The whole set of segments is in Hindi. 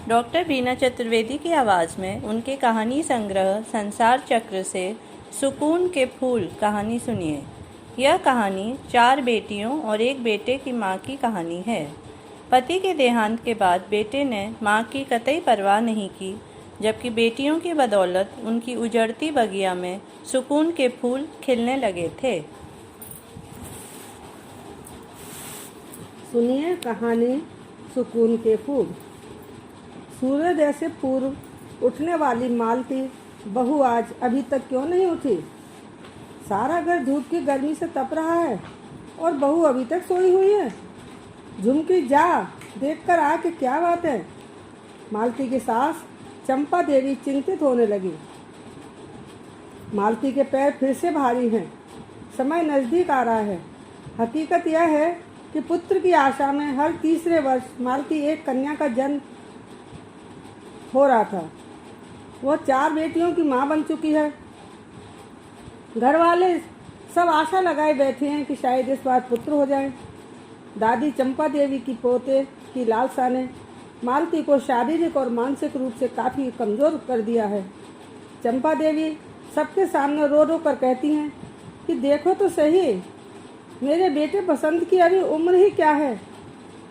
डॉक्टर बीना चतुर्वेदी की आवाज़ में उनके कहानी संग्रह संसार चक्र से सुकून के फूल कहानी सुनिए। यह कहानी 4 बेटियों और एक बेटे की माँ की कहानी है। पति के देहांत के बाद बेटे ने माँ की कतई परवाह नहीं की, जबकि बेटियों की बदौलत उनकी उजड़ती बगिया में सुकून के फूल खिलने लगे थे। सुनिए कहानी सुकून के फूल। सूर्योदय से पूर्व उठने वाली मालती बहू आज अभी तक क्यों नहीं उठी? सारा घर धूप की गर्मी से तप रहा है और बहू अभी तक सोई हुई है। झुमकी जा, देखकर आ कि क्या बात है। मालती की सास चंपा देवी चिंतित होने लगी। मालती के पैर फिर से भारी हैं। समय नज़दीक आ रहा है। हकीकत यह है कि पुत्र की आशा में हर तीसरे वर्ष मालती एक कन्या का जन्म हो रहा था। वो 4 बेटियों की माँ बन चुकी है। घर वाले सब आशा लगाए बैठे हैं कि शायद इस बार पुत्र हो जाए। दादी चंपा देवी की पोते की लालसा ने मालती को शारीरिक और मानसिक रूप से काफ़ी कमज़ोर कर दिया है। चंपा देवी सबके सामने रो रो कर कहती हैं कि देखो तो सही, मेरे बेटे बसंत की अभी उम्र ही क्या है।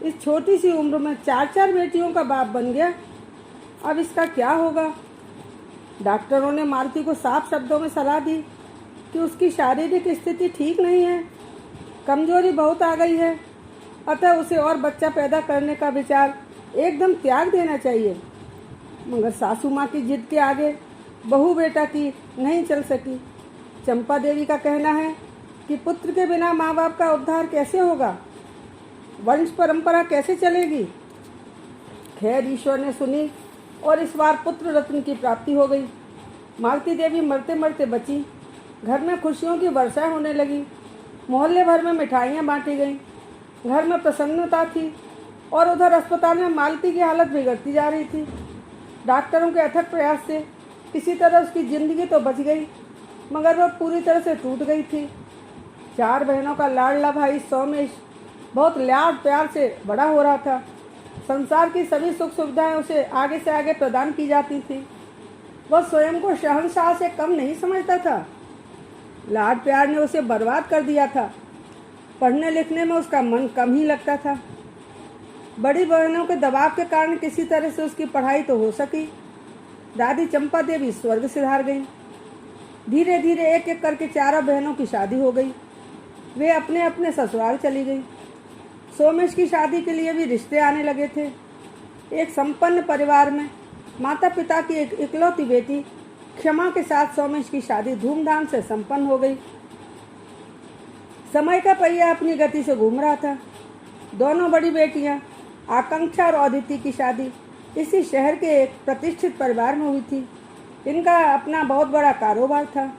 इस छोटी सी उम्र में 4 बेटियों का बाप बन गया। अब इसका क्या होगा? डॉक्टरों ने मालती को साफ शब्दों में सलाह दी कि उसकी शारीरिक स्थिति ठीक नहीं है, कमजोरी बहुत आ गई है, अतः उसे और बच्चा पैदा करने का विचार एकदम त्याग देना चाहिए। मगर सासू माँ की जिद के आगे बहू बेटा की नहीं चल सकी। चंपा देवी का कहना है कि पुत्र के बिना माँ बाप का उद्धार कैसे होगा, वंश परंपरा कैसे चलेगी। खैर, ईश्वर ने सुनी और इस बार पुत्र रत्न की प्राप्ति हो गई। मालती देवी मरते मरते बची। घर में खुशियों की वर्षा होने लगी। मोहल्ले भर में मिठाइयाँ बांटी गईं। घर में प्रसन्नता थी और उधर अस्पताल में मालती की हालत बिगड़ती जा रही थी। डॉक्टरों के अथक प्रयास से किसी तरह उसकी ज़िंदगी तो बच गई, मगर वह पूरी तरह से टूट गई थी। 4 बहनों का लाडला भाई सोमेश बहुत लाड प्यार से बड़ा हो रहा था। संसार की सभी सुख सुविधाएं उसे आगे से आगे प्रदान की जाती थी। वह स्वयं को शहंशाह से कम नहीं समझता था। लाड प्यार ने उसे बर्बाद कर दिया था। पढ़ने लिखने में उसका मन कम ही लगता था। बड़ी बहनों के दबाव के कारण किसी तरह से उसकी पढ़ाई तो हो सकी। दादी चंपा देवी स्वर्ग सिधार गई। धीरे धीरे एक एक करके 4 बहनों की शादी हो गई। वे अपने अपने ससुराल चली गई। सोमेश की शादी के लिए भी रिश्ते आने लगे थे। एक संपन्न परिवार में माता पिता की एक इकलौती बेटी क्षमा के साथ सोमेश की शादी धूमधाम से संपन्न हो गई। समय का पहिया अपनी गति से घूम रहा था। दोनों बड़ी बेटियां आकांक्षा और अदिति की शादी इसी शहर के एक प्रतिष्ठित परिवार में हुई थी। इनका अपना बहुत बड़ा कारोबार था।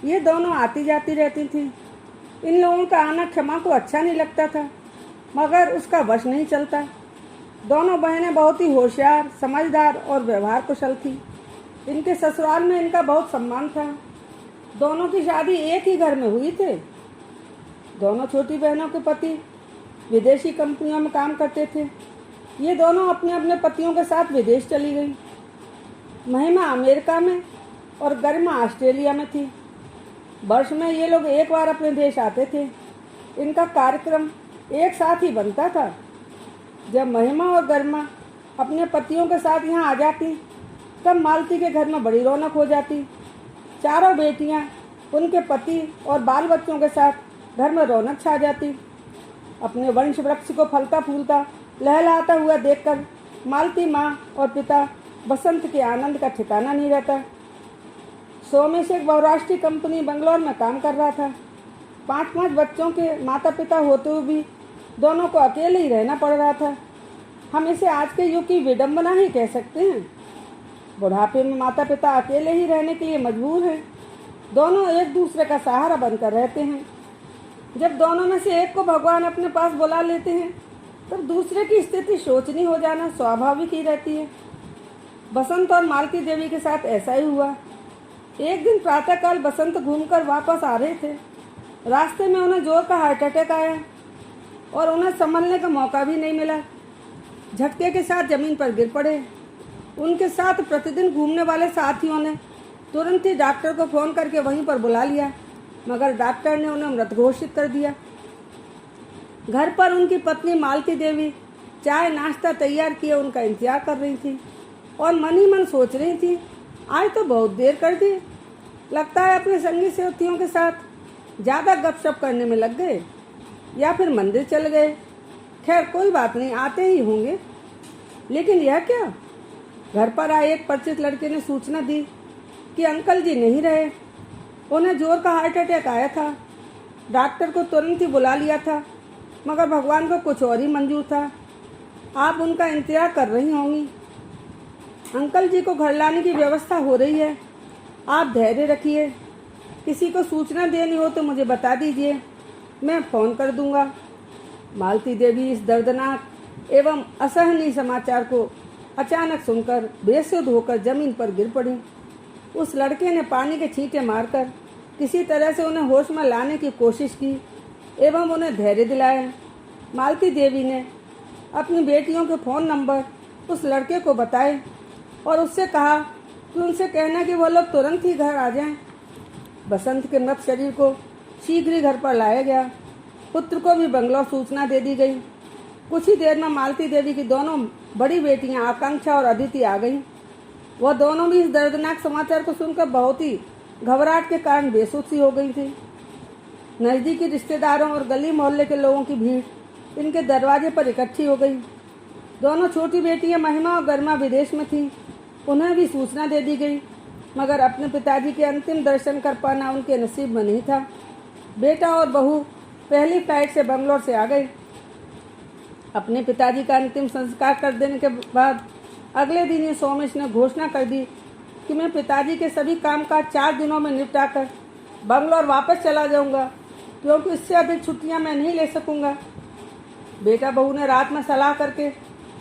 ये दोनों आती जाती रहती थीं। इन लोगों का आना क्षमा को अच्छा नहीं लगता था, मगर उसका वश नहीं चलता। दोनों बहनें बहुत ही होशियार, समझदार और व्यवहार कुशल थी। इनके ससुराल में इनका बहुत सम्मान था। दोनों की शादी एक ही घर में हुई थी। दोनों छोटी बहनों के पति विदेशी कंपनियों में काम करते थे। ये दोनों अपने अपने पतियों के साथ विदेश चली गई। महिमा अमेरिका में और गरिमा ऑस्ट्रेलिया में थी। वर्ष में ये लोग एक बार अपने देश आते थे। इनका कार्यक्रम एक साथ ही बनता था। जब महिमा और गरिमा अपने पतियों के साथ यहाँ आ जाती, तब मालती के घर में बड़ी रौनक हो जाती। 4 बेटियाँ उनके पति और बाल बच्चों के साथ घर में रौनक छा जाती। अपने वंश वृक्ष को फलता फूलता लहलहाता हुआ देखकर मालती माँ और पिता बसंत के आनंद का ठिकाना नहीं रहता। सोमेश एक बहुराष्ट्रीय कंपनी बंगलौर में काम कर रहा था। 5 बच्चों के माता पिता होते हुए भी दोनों को अकेले ही रहना पड़ रहा था। हम इसे आज के युग की विडंबना ही कह सकते हैं। बुढ़ापे में माता पिता अकेले ही रहने के लिए मजबूर हैं। दोनों एक दूसरे का सहारा बनकर रहते हैं। जब दोनों में से एक को भगवान अपने पास बुला लेते हैं, तब दूसरे की स्थिति शोचनीय हो जाना स्वाभाविक ही रहती है। बसंत और मालती देवी के साथ ऐसा ही हुआ। एक दिन प्रातःकाल बसंत घूमकर वापस आ रहे थे। रास्ते में उन्हें जोर का हार्ट अटैक आया और उन्हें संभलने का मौका भी नहीं मिला। झटके के साथ जमीन पर गिर पड़े उनके साथ प्रतिदिन घूमने वाले साथियों ने तुरंत ही डॉक्टर को फ़ोन करके वहीं पर बुला लिया, मगर डॉक्टर ने उन्हें मृत घोषित कर दिया। घर पर उनकी पत्नी मालती देवी चाय नाश्ता तैयार किए उनका इंतजार कर रही थी और मन ही मन सोच रही थी, आज तो बहुत देर कर दी, लगता है अपने संगी साथियों के साथ ज़्यादा गपशप करने में लग गए या फिर मंदिर चल गए। खैर कोई बात नहीं, आते ही होंगे। लेकिन यह क्या, घर पर आए एक परिचित लड़के ने सूचना दी कि अंकल जी नहीं रहे, उन्हें जोर का हार्ट अटैक आया था। डॉक्टर को तुरंत ही बुला लिया था, मगर भगवान को कुछ और ही मंजूर था। आप उनका इंतजार कर रही होंगी। अंकल जी को घर लाने की व्यवस्था हो रही है, आप धैर्य रखिए। किसी को सूचना देनी हो तो मुझे बता दीजिए, मैं फ़ोन कर दूंगा। मालती देवी इस दर्दनाक एवं असहनीय समाचार को अचानक सुनकर बेसुध होकर जमीन पर गिर पड़ी। उस लड़के ने पानी के छींटे मारकर किसी तरह से उन्हें होश में लाने की कोशिश की एवं उन्हें धैर्य दिलाया। मालती देवी ने अपनी बेटियों के फ़ोन नंबर उस लड़के को बताए और उससे कहा कि उनसे कहना कि वह लोग तुरंत ही घर आ जाएं। बसंत के मृत शरीर को शीघ्र ही घर पर लाया गया। पुत्र को भी बंगलौर सूचना दे दी गई। कुछ ही देर में मालती देवी की दोनों बड़ी बेटियां आकांक्षा और अदिति आ गईं। वह दोनों भी इस दर्दनाक समाचार को सुनकर बहुत ही घबराहट के कारण बेसुध सी हो गई थी। नज़दीकी रिश्तेदारों और गली मोहल्ले के लोगों की भीड़ इनके दरवाजे पर इकट्ठी हो गई। दोनों छोटी बेटियां महिमा और गरिमा विदेश में थीं, उन्हें भी सूचना दे दी गई, मगर अपने पिताजी के अंतिम दर्शन कर पाना उनके नसीब में नहीं था। बेटा और बहू पहली फ्लाइट से बंगलौर से आ गए। अपने पिताजी का अंतिम संस्कार कर देने के बाद अगले दिन ही सोमेश ने घोषणा कर दी कि मैं पिताजी के सभी कामकाज 4 दिनों में निपटाकर बंगलौर वापस चला जाऊंगा, क्योंकि इससे अधिक छुट्टियां मैं नहीं ले सकूंगा। बेटा बहू ने रात में सलाह करके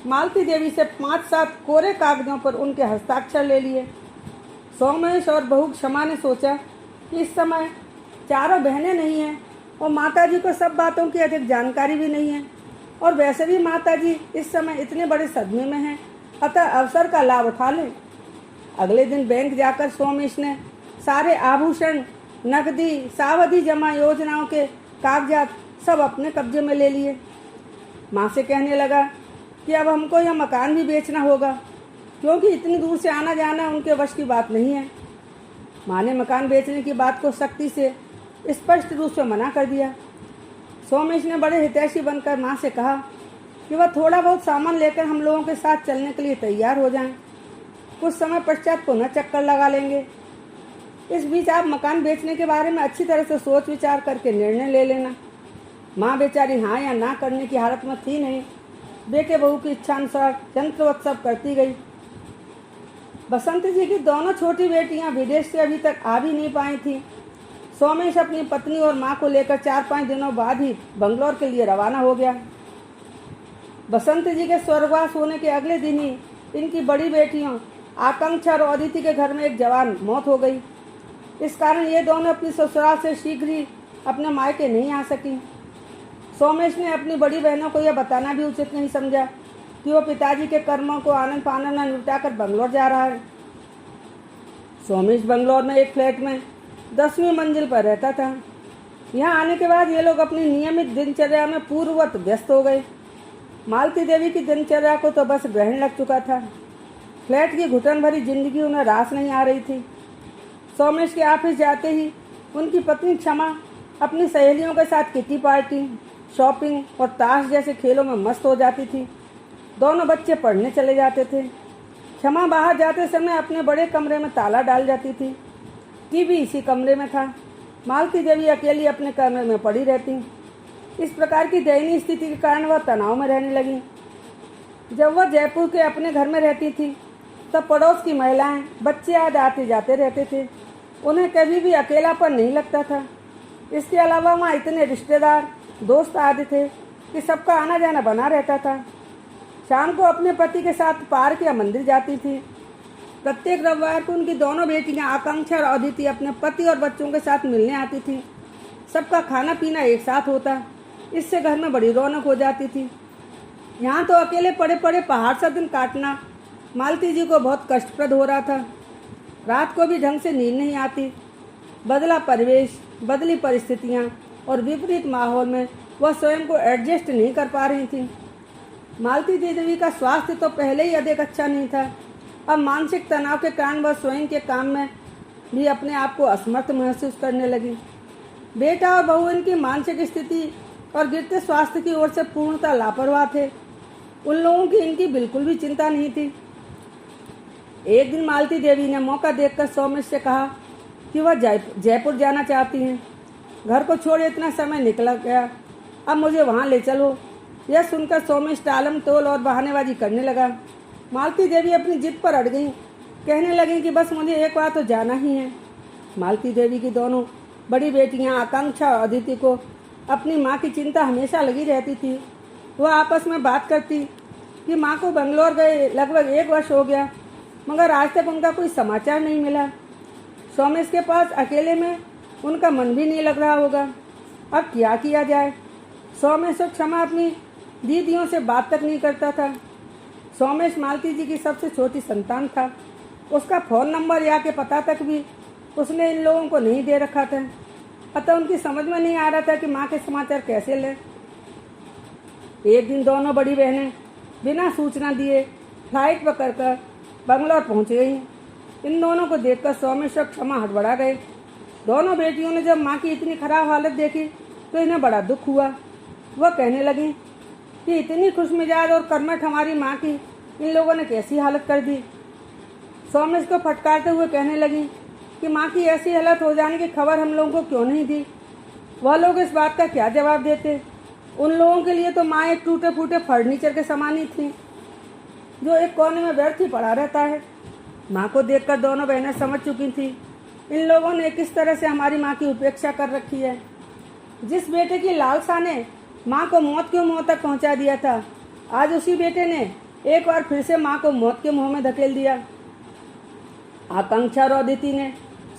मालती देवी से 5-7 कोरे कागजों पर उनके हस्ताक्षर ले लिए। सोमेश और बहू क्षमा ने सोचा कि इस समय चारों बहनें नहीं हैं और माताजी को सब बातों की अधिक जानकारी भी नहीं है, और वैसे भी माताजी इस समय इतने बड़े सदमे में हैं, अतः अवसर का लाभ उठा लें। अगले दिन बैंक जाकर सोमेश ने सारे आभूषण, नकदी, सावधि जमा योजनाओं के कागजात सब अपने कब्जे में ले लिए। माँ से कहने लगा कि अब हमको यह मकान भी बेचना होगा, क्योंकि इतनी दूर से आना जाना उनके वश की बात नहीं है। माँ ने मकान बेचने की बात को सख्ती से स्पष्ट रूप से मना कर दिया। सोमेश ने बड़े हितैषी बनकर माँ से कहा कि वह थोड़ा बहुत सामान लेकर हम लोगों के साथ चलने के लिए तैयार हो जाएं। कुछ समय पश्चात पुनः चक्कर लगा लेंगे। इस बीच आप मकान बेचने के बारे में अच्छी तरह से सोच विचार करके निर्णय ले लेना। माँ बेचारी हाँ या ना करने की हालत में थी नहीं। बेटे बहू की इच्छानुसार यंत्रवत सब करती गई। बसंत जी की दोनों छोटी बेटियां विदेश से अभी तक आ भी नहीं पाई थीं। सोमेश अपनी पत्नी और माँ को लेकर 4-5 दिनों बाद ही बंगलौर के लिए रवाना हो गया। बसंत जी के स्वर्गवास होने के अगले दिन ही इनकी बड़ी बेटियों आकांक्षा और अदिति के घर में एक जवान मौत हो गई। इस कारण ये दोनों अपनी ससुराल से शीघ्र ही अपने मायके नहीं आ सकी। सोमेश ने अपनी बड़ी बहनों को यह बताना भी उचित नहीं समझा कि वो पिताजी के कर्मों को आनंद फानंद में निपटाकर बंगलौर जा रहा है। सोमेश बंगलौर में एक फ्लैट में 10वीं मंजिल पर रहता था। यहाँ आने के बाद ये लोग अपनी नियमित दिनचर्या में पूर्ववत व्यस्त हो गए। मालती देवी की दिनचर्या को तो बस ग्रहण लग चुका था। फ्लैट की घुटन भरी जिंदगी उन्हें रास नहीं आ रही थी। सोमेश के ऑफिस जाते ही उनकी पत्नी क्षमा अपनी सहेलियों के साथ किटी पार्टी, शॉपिंग और ताश जैसे खेलों में मस्त हो जाती थी। दोनों बच्चे पढ़ने चले जाते थे। क्षमा बाहर जाते समय अपने बड़े कमरे में ताला डाल जाती थी। टीवी इसी कमरे में था। मालती देवी अकेली अपने कमरे में पड़ी रहती। इस प्रकार की दयनीय स्थिति के कारण वह तनाव में रहने लगी। जब वह जयपुर के अपने घर में रहती थी तब पड़ोस की महिलाएं, बच्चे आदि आते जाते रहते थे। उन्हें कभी भी अकेलापन नहीं लगता था। इसके अलावा वहाँ इतने रिश्तेदार, दोस्त आदि थे कि सबका आना जाना बना रहता था। शाम को अपने पति के साथ पार्क या मंदिर जाती थी। प्रत्येक रविवार को उनकी दोनों बेटियां आकांक्षा और अदिति अपने पति और बच्चों के साथ मिलने आती थी। सबका खाना पीना एक साथ होता, इससे घर में बड़ी रौनक हो जाती थी। यहाँ तो अकेले पड़े पड़े पहाड़ सा दिन काटना मालती जी को बहुत कष्टप्रद हो रहा था। रात को भी ढंग से नींद नहीं आती। बदला परिवेश, बदली परिस्थितियाँ और विपरीत माहौल में वह स्वयं को एडजस्ट नहीं कर पा रही थी। मालती देवी का स्वास्थ्य तो पहले ही अधिक अच्छा नहीं था। अब मानसिक तनाव के कारण वह स्वयं के काम में भी अपने आप को असमर्थ महसूस करने लगी। बेटा और बहू इनकी मानसिक स्थिति और गिरते स्वास्थ्य की ओर से पूर्णतः लापरवाह थे। उन लोगों की इनकी बिल्कुल भी चिंता नहीं थी। एक दिन मालती देवी ने मौका देखकर सौमेश से कहा कि वह जयपुर जाना चाहती हैं। घर को छोड़ इतना समय निकला गया, अब मुझे वहाँ ले चलो। यह सुनकर सौमेश टालम टोल और बहानेबाजी करने लगा। मालती देवी अपनी जिद पर अड़ गई, कहने लगी कि बस मुझे एक बार तो जाना ही है। मालती देवी की दोनों बड़ी बेटियां आकांक्षा और अदिति को अपनी माँ की चिंता हमेशा लगी रहती थी। वह आपस में बात करती कि माँ को बंगलोर गए लगभग 1 वर्ष हो गया, मगर आज तक उनका कोई समाचार नहीं मिला। सौमेश के पास अकेले में उनका मन भी नहीं लग रहा होगा। अब क्या किया जाए? सौमेश और क्षमा अपनी दीदियों से बात तक नहीं करता था। सौमेश मालती जी की सबसे छोटी संतान था। उसका फ़ोन नंबर या के पता तक भी उसने इन लोगों को नहीं दे रखा था। अतः उनकी समझ में नहीं आ रहा था कि माँ के समाचार कैसे लें। एक दिन दोनों बड़ी बहनें बिना सूचना दिए फ्लाइट पकड़कर बंगलौर पहुँच गई। इन दोनों को देखकर सौमेश और क्षमा हड़बड़ा गए। दोनों बेटियों ने जब माँ की इतनी खराब हालत देखी तो इन्हें बड़ा दुख हुआ। वह कहने लगी कि इतनी खुशमिजाज और कर्मठ हमारी माँ की इन लोगों ने कैसी हालत कर दी। सौमेश को फटकारते हुए कहने लगी कि माँ की ऐसी हालत हो जाने की खबर हम लोगों को क्यों नहीं दी। वह लोग इस बात का क्या जवाब देते? उन लोगों के लिए तो माँ एक टूटे फूटे फर्नीचर के समान ही थी, जो एक कोने में व्यर्थ ही पड़ा रहता है। माँ को देखकर दोनों बहनें समझ चुकी थी इन लोगों ने किस तरह से हमारी माँ की उपेक्षा कर रखी है। जिस बेटे की लालसा ने माँ को मौत के मुंह तक पहुँचा दिया था, आज उसी बेटे ने एक बार फिर से माँ को मौत के मुंह में धकेल दिया। आकांक्षा और अदिति ने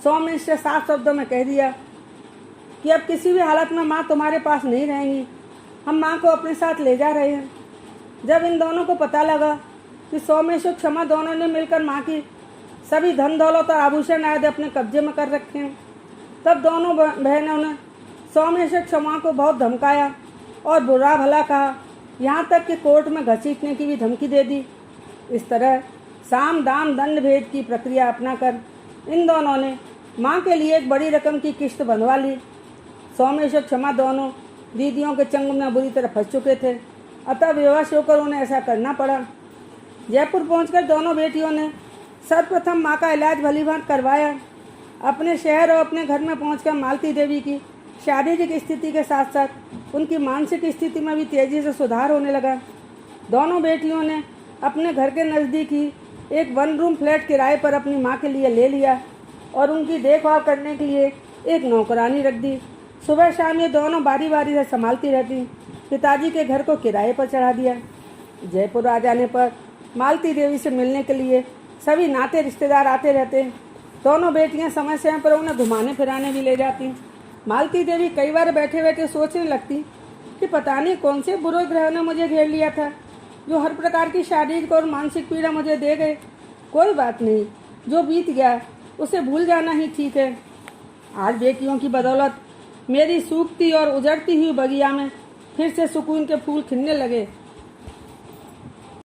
सौमेश से साफ शब्दों में कह दिया कि अब किसी भी हालत में माँ तुम्हारे पास नहीं रहेंगी, हम माँ को अपने साथ ले जा रहे हैं। जब इन दोनों को पता लगा कि सौमेश और क्षमा दोनों ने मिलकर माँ की सभी धन दौलत और आभूषण आदि अपने कब्जे में कर रखे हैं, तब दोनों बहनों ने सौमेश और क्षमा को बहुत धमकाया और बुरा भला कहा, यहाँ तक कि कोर्ट में घसीटने की भी धमकी दे दी। इस तरह साम दाम दंड भेद की प्रक्रिया अपनाकर इन दोनों ने माँ के लिए एक बड़ी रकम की किश्त बंधवा ली। सौमेश और क्षमा दोनों दीदियों के चंग में बुरी तरह फंस चुके थे, अतः बेवश होकर उन्हें ऐसा करना पड़ा। जयपुर पहुंचकर दोनों बेटियों ने सर्वप्रथम माँ का इलाज भलीभांति करवाया। अपने शहर और अपने घर में पहुंचकर मालती देवी की शारीरिक स्थिति के साथ साथ उनकी मानसिक स्थिति में भी तेजी से सुधार होने लगा। दोनों बेटियों ने अपने घर के नज़दीक ही एक 1 रूम फ्लैट किराए पर अपनी माँ के लिए ले लिया और उनकी देखभाल करने के लिए एक नौकरानी रख दी। सुबह शाम ये दोनों बारी बारी से संभालती रहती। पिताजी के घर को किराए पर चढ़ा दिया। जयपुर आ जाने पर मालती देवी से मिलने के लिए सभी नाते रिश्तेदार आते रहते। दोनों बेटियां समय समय पर उन्हें घुमाने फिराने भी ले जाती। मालती देवी कई बार बैठे बैठे सोचने लगती कि पता नहीं कौन से बुरे ग्रह ने मुझे घेर लिया था, जो हर प्रकार की शारीरिक और मानसिक पीड़ा मुझे दे गए। कोई बात नहीं, जो बीत गया उसे भूल जाना ही ठीक है। आज बेटियों की बदौलत मेरी सूखती और उजड़ती हुई बगिया में फिर से सुकून के फूल खिलने लगे।